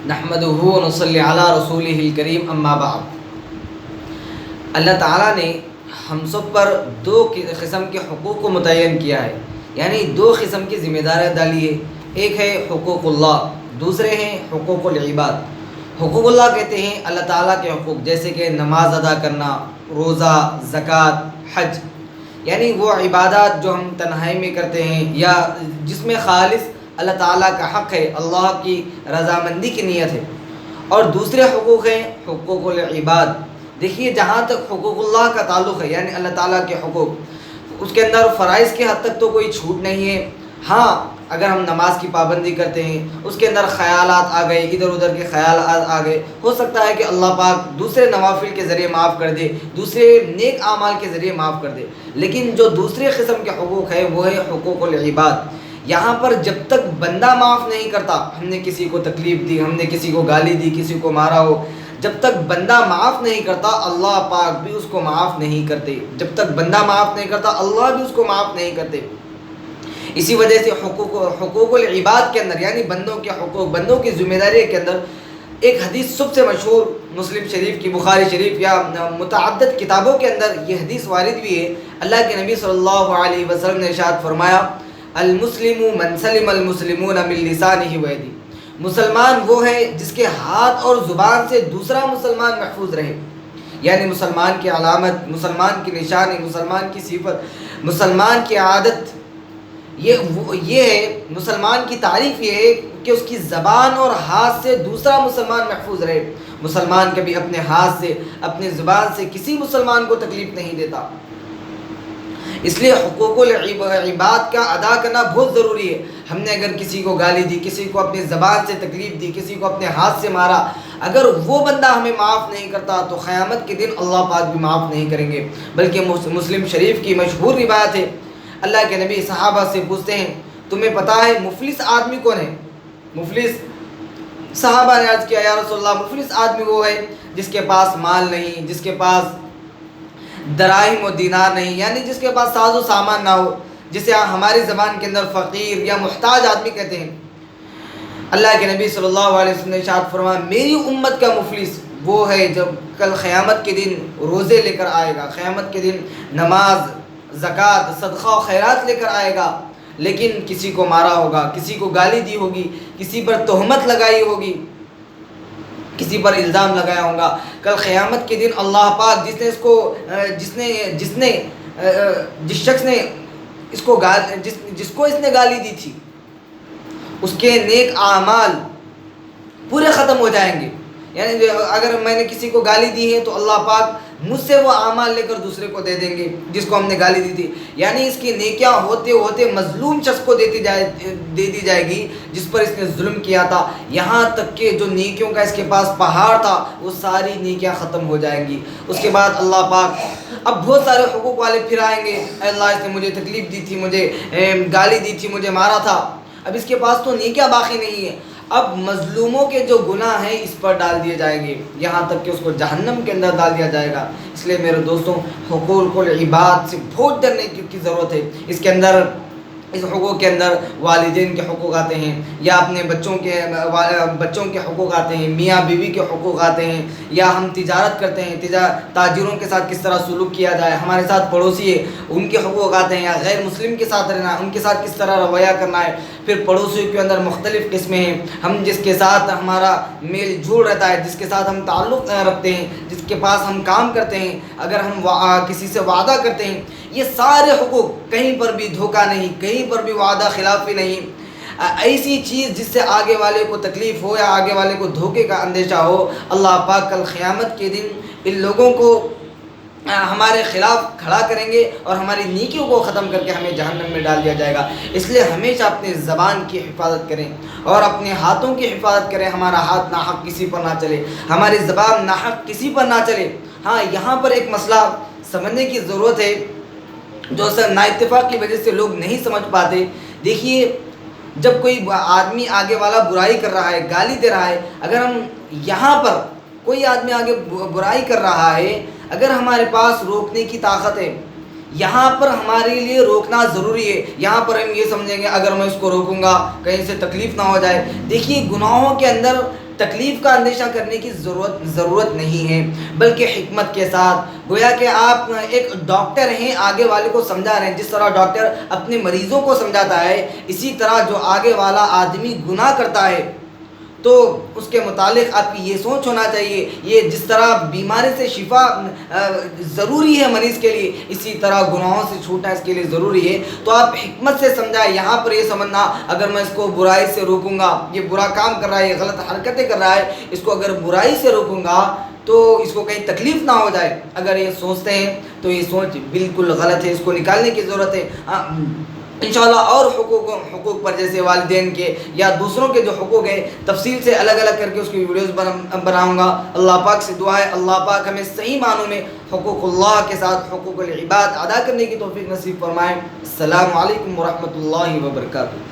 نحمدہ ونصلی علی رسولہ الکریم اما بعد۔ اللہ تعالیٰ نے ہم سب پر دو قسم کے حقوق کو متعین کیا ہے، یعنی دو قسم کی ذمہ داریاں ڈالی ہے۔ ایک ہے حقوق اللہ، دوسرے ہیں حقوق العباد۔ حقوق اللہ کہتے ہیں اللہ تعالیٰ کے حقوق، جیسے کہ نماز ادا کرنا، روزہ، زکوٰۃ، حج، یعنی وہ عبادات جو ہم تنہائی میں کرتے ہیں یا جس میں خالص اللہ تعالیٰ کا حق ہے، اللہ کی رضامندی کی نیت ہے۔ اور دوسرے حقوق ہیں حقوق العباد۔ دیکھیے، جہاں تک حقوق اللہ کا تعلق ہے، یعنی اللہ تعالیٰ کے حقوق، اس کے اندر فرائض کے حد تک تو کوئی چھوٹ نہیں ہے۔ ہاں، اگر ہم نماز کی پابندی کرتے ہیں، اس کے اندر خیالات آ گئے، ادھر ادھر کے خیالات آ گئے، ہو سکتا ہے کہ اللہ پاک دوسرے نوافل کے ذریعے معاف کر دے، دوسرے نیک اعمال کے ذریعے معاف کر دے۔ لیکن جو دوسرے قسم کے حقوق ہے وہ ہے حقوق العباد۔ یہاں پر جب تک بندہ معاف نہیں کرتا، ہم نے کسی کو تکلیف دی، ہم نے کسی کو گالی دی، کسی کو مارا ہو، جب تک بندہ معاف نہیں کرتا اللہ پاک بھی اس کو معاف نہیں کرتے۔ جب تک بندہ معاف نہیں کرتا اللہ بھی اس کو معاف نہیں کرتے۔ اسی وجہ سے حقوق العباد کے اندر، یعنی بندوں کے حقوق، بندوں کی ذمہ داری کے اندر ایک حدیث سب سے مشہور مسلم شریف کی، بخاری شریف یا متعدد کتابوں کے اندر یہ حدیث وارد بھی ہے۔ اللہ کے نبی صلی اللہ علیہ وسلم نے ارشاد فرمایا، المسلم من سلم المسلمون من لسانہ ویدہ۔ مسلمان وہ ہے جس کے ہاتھ اور زبان سے دوسرا مسلمان محفوظ رہے، یعنی مسلمان کی علامت، مسلمان کی نشانی، مسلمان کی صفت، مسلمان کی عادت یہ ہے، مسلمان کی تعریف یہ ہے کہ اس کی زبان اور ہاتھ سے دوسرا مسلمان محفوظ رہے۔ مسلمان کبھی اپنے ہاتھ سے، اپنے زبان سے کسی مسلمان کو تکلیف نہیں دیتا۔ اس لیے حقوق العباد کا ادا کرنا بہت ضروری ہے۔ ہم نے اگر کسی کو گالی دی، کسی کو اپنی زبان سے تکلیف دی، کسی کو اپنے ہاتھ سے مارا، اگر وہ بندہ ہمیں معاف نہیں کرتا تو قیامت کے دن اللہ پاک بھی معاف نہیں کریں گے۔ بلکہ مسلم شریف کی مشہور روایت ہے، اللہ کے نبی صحابہ سے پوچھتے ہیں، تمہیں پتہ ہے مفلس آدمی کون ہے؟ مفلس، صحابہ نے عرض کیا، یا رسول اللہ، مفلس آدمی وہ ہے جس کے پاس مال نہیں، جس کے پاس دراہم و دینار نہیں، یعنی جس کے پاس ساز و سامان نہ ہو، جسے ہماری زبان کے اندر فقیر یا محتاج آدمی کہتے ہیں۔ اللہ کے نبی صلی اللہ علیہ وسلم نے ارشاد فرمایا، میری امت کا مفلس وہ ہے جب کل قیامت کے دن روزے لے کر آئے گا، قیامت کے دن نماز، زکوٰۃ، صدقہ و خیرات لے کر آئے گا، لیکن کسی کو مارا ہوگا، کسی کو گالی دی ہوگی، کسی پر تہمت لگائی ہوگی، کسی پر الزام لگایا ہوگا۔ کل قیامت کے دن اللہ پاک جس شخص نے جس کو اس نے گالی دی تھی، اس کے نیک اعمال پورے ختم ہو جائیں گے۔ یعنی اگر میں نے کسی کو گالی دی ہے تو اللہ پاک مجھ سے وہ اعمال لے کر دوسرے کو دے دیں گے جس کو ہم نے گالی دی تھی، یعنی اس کی نیکیاں ہوتے ہوتے مظلوم شخص کو دے دی جائے گی جس پر اس نے ظلم کیا تھا، یہاں تک کہ جو نیکیوں کا اس کے پاس پہاڑ تھا وہ ساری نیکیاں ختم ہو جائیں گی۔ اس کے بعد اللہ پاک اب بہت سارے حقوق والے پھر آئیں گے، اے اللہ اس نے مجھے تکلیف دی تھی، مجھے گالی دی تھی، مجھے مارا تھا، اب اس کے پاس تو نیکیاں باقی نہیں ہے، اب مظلوموں کے جو گناہ ہیں اس پر ڈال دیے جائیں گے، یہاں تک کہ اس کو جہنم کے اندر ڈال دیا جائے گا۔ اس لیے میرے دوستوں، حقوق العباد سے بہت ڈرنے کی ضرورت ہے۔ اس حقوق کے اندر والدین کے حقوق آتے ہیں، یا اپنے بچوں کے حقوق آتے ہیں، میاں بیوی کے حقوق آتے ہیں، یا ہم تجارت کرتے ہیں، تاجروں کے ساتھ کس طرح سلوک کیا جائے، ہمارے ساتھ پڑوسی ہے ان کے حقوق آتے ہیں، یا غیر مسلم کے ساتھ رہنا ہے، ان کے ساتھ کس طرح رویہ کرنا ہے۔ پھر پڑوسیوں کے اندر مختلف قسمیں ہیں، ہم جس کے ساتھ ہمارا میل جول رہتا ہے، جس کے ساتھ ہم تعلق رکھتے ہیں، جس کے پاس ہم کام کرتے ہیں، اگر ہم کسی سے وعدہ کرتے ہیں، یہ سارے حقوق، کہیں پر بھی دھوکہ نہیں، کہیں پر بھی وعدہ خلافی نہیں، ایسی چیز جس سے آگے والے کو تکلیف ہو یا آگے والے کو دھوکے کا اندیشہ ہو، اللہ پاک کل قیامت کے دن ان لوگوں کو ہمارے خلاف کھڑا کریں گے اور ہماری نیکیوں کو ختم کر کے ہمیں جہنم میں ڈال دیا جائے گا۔ اس لیے ہمیشہ اپنی زبان کی حفاظت کریں اور اپنے ہاتھوں کی حفاظت کریں، ہمارا ہاتھ ناحق کسی پر نہ چلے، ہماری زبان ناحق کسی پر نہ چلے۔ ہاں، یہاں پر ایک مسئلہ سمجھنے کی ضرورت ہے جو نا اتفاق کی وجہ سے لوگ نہیں سمجھ پاتے۔ دیکھیے، جب کوئی آدمی آگے والا برائی کر رہا ہے، گالی دے رہا ہے، اگر ہم یہاں پر کوئی آدمی آگے برائی کر رہا ہے، اگر ہمارے پاس روکنے کی طاقت ہے، یہاں پر ہمارے لیے روکنا ضروری ہے۔ یہاں پر ہم یہ سمجھیں گے اگر میں اس کو روکوں گا کہیں سے تکلیف نہ ہو جائے۔ دیکھیے، گناہوں کے اندر تکلیف کا اندیشہ کرنے کی ضرورت نہیں ہے، بلکہ حکمت کے ساتھ، گویا کہ آپ ایک ڈاکٹر ہیں، آگے والے کو سمجھا رہے ہیں۔ جس طرح ڈاکٹر اپنے مریضوں کو سمجھاتا ہے، اسی طرح جو آگے والا آدمی گناہ کرتا ہے تو اس کے متعلق آپ کی یہ سوچ ہونا چاہیے، یہ جس طرح بیماری سے شفا ضروری ہے مریض کے لیے، اسی طرح گناہوں سے چھوٹنا اس کے لیے ضروری ہے۔ تو آپ حکمت سے سمجھائیں، یہاں پر یہ سمجھنا اگر میں اس کو برائی سے روکوں گا، یہ برا کام کر رہا ہے، یہ غلط حرکتیں کر رہا ہے، اس کو اگر برائی سے روکوں گا تو اس کو کہیں تکلیف نہ ہو جائے، اگر یہ سوچتے ہیں تو یہ سوچ بالکل غلط ہے، اس کو نکالنے کی ضرورت ہے۔ انشاءاللہ اور حقوق پر، جیسے والدین کے یا دوسروں کے جو حقوق ہیں، تفصیل سے الگ الگ کر کے اس کی ویڈیوز بناؤں گا۔ اللہ پاک سے دعا ہے اللہ پاک ہمیں صحیح معنوں میں حقوق اللہ کے ساتھ حقوق العباد ادا کرنے کی توفیق نصیب فرمائے۔ السلام علیکم ورحمۃ اللہ وبرکاتہ۔